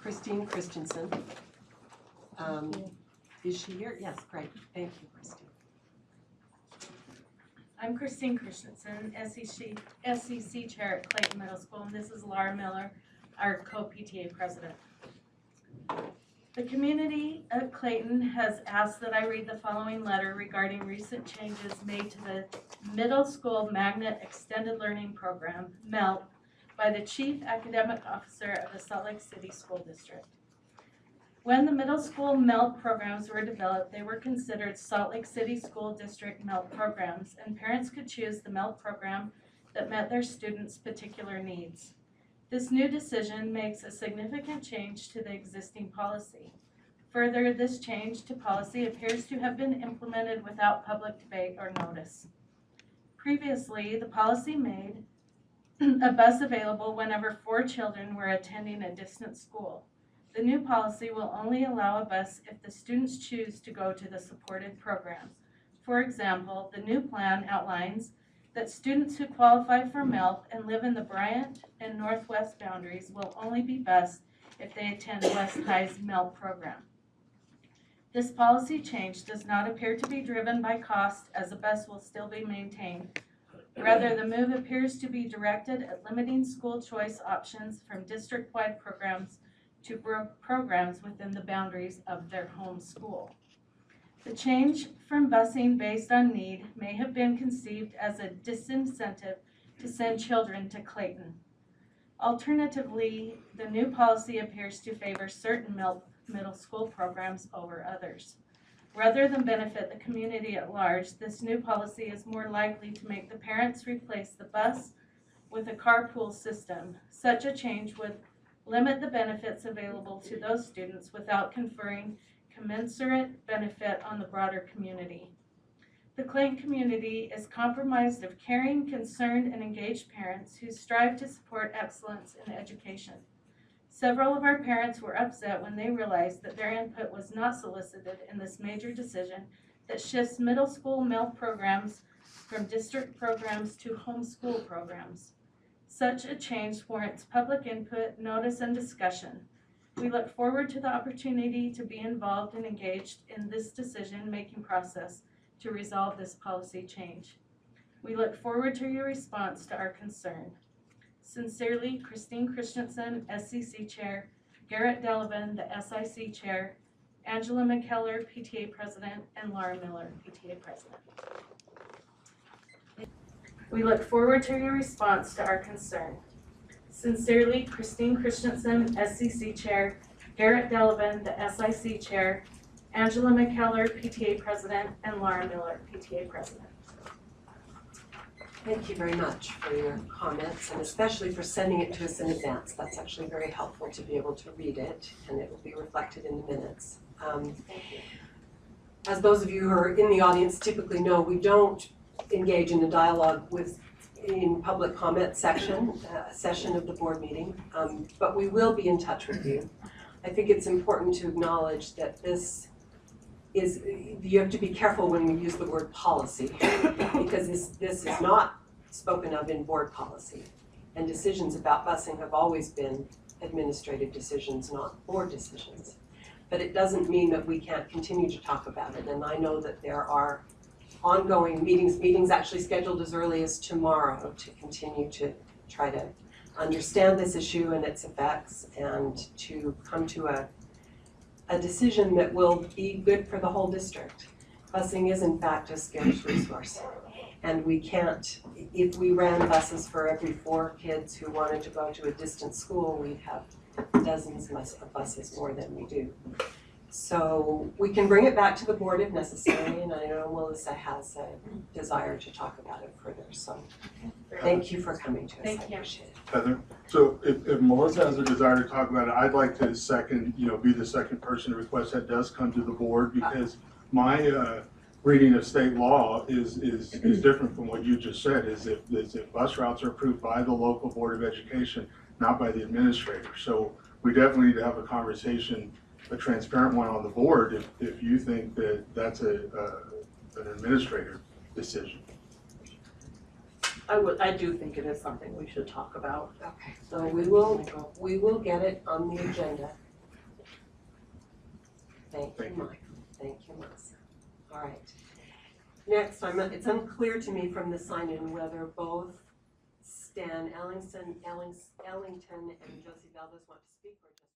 Christensen. Is she here? Yes, great. Thank you, Christine. I'm Christensen, SEC Chair at Clayton Middle School, and this is Laura Miller, our co-PTA president. The community at Clayton has asked that I read the following letter regarding recent changes made to the Middle School Magnet Extended Learning Program, MELP, by the Chief Academic Officer of the Salt Lake City School District. When the middle school MELP programs were developed, they were considered Salt Lake City School District MELP programs, and parents could choose the MELP program that met their students' particular needs. This new decision makes a significant change to the existing policy. Further, this change to policy appears to have been implemented without public debate or notice. Previously, the policy made a bus available whenever 4 children were attending a distant school. The new policy will only allow a bus if the students choose to go to the supported program. For example, the new plan outlines that students who qualify for MELP and live in the Bryant and Northwest boundaries will only be bused if they attend West High's MELP program. This policy change does not appear to be driven by cost, as a bus will still be maintained. Rather, the move appears to be directed at limiting school choice options from district-wide programs to programs within the boundaries of their home school. The change from busing based on need may have been conceived as a disincentive to send children to Clayton. Alternatively, the new policy appears to favor certain middle school programs over others. Rather than benefit the community at large, this new policy is more likely to make the parents replace the bus with a carpool system. Such a change would limit the benefits available to those students without conferring commensurate benefit on the broader community. The Clayton community is comprised of caring, concerned, and engaged parents who strive to support excellence in education. Several of our parents were upset when they realized that their input was not solicited in this major decision that shifts middle school MELP programs from district programs to homeschool programs. Such a change warrants public input, notice, and discussion. We look forward to the opportunity to be involved and engaged in this decision-making process to resolve this policy change. We look forward to your response to our concern. Sincerely, Christensen, SEC Chair, Garrett Delavan, the SIC Chair, Angela McKellar, PTA President, and Laura Miller, PTA President. We look forward to your response to our concern. Sincerely, Christensen, SEC Chair, Garrett Delavan, the SIC Chair, Angela McKellar, PTA President, and Laura Miller, PTA President. Thank you very much for your comments, and especially for sending it to us in advance. That's actually very helpful to be able to read it, and it will be reflected in the minutes. As those of you who are in the audience typically know, we don't engage in a dialogue in public comment session of the board meeting, but we will be in touch with you. I think it's important to acknowledge that you have to be careful when we use the word policy, because this is not spoken of in board policy, and decisions about busing have always been administrative decisions, not board decisions. But it doesn't mean that we can't continue to talk about it, and I know that there are ongoing meetings actually scheduled as early as tomorrow to continue to try to understand this issue and its effects, and to come to a decision that will be good for the whole district. Busing is in fact a scarce resource, and we can't, if we ran buses for every 4 kids who wanted to go to a distant school, we'd have dozens of buses more than we do. So we can bring it back to the board if necessary, and I know Melissa has a desire to talk about it further, so thank you for coming to us. Thank I you. appreciate it. Heather, so if Melissa has a desire to talk about it, I'd like to be the second person to request that does come to the board, because my reading of state law is different from what you just said, is if bus routes are approved by the local Board of Education, not by the administrator. So we definitely need to have a conversation, a transparent one on the board, if you think that that's an administrator decision. I do think it is something we should talk about. Okay, so we will get it on the agenda Thank Thank you, you. Mike. Thank you, Melissa. All right. Next, it's unclear to me from the sign-in whether both Stan Ellington and Josie Valdez want to speak or just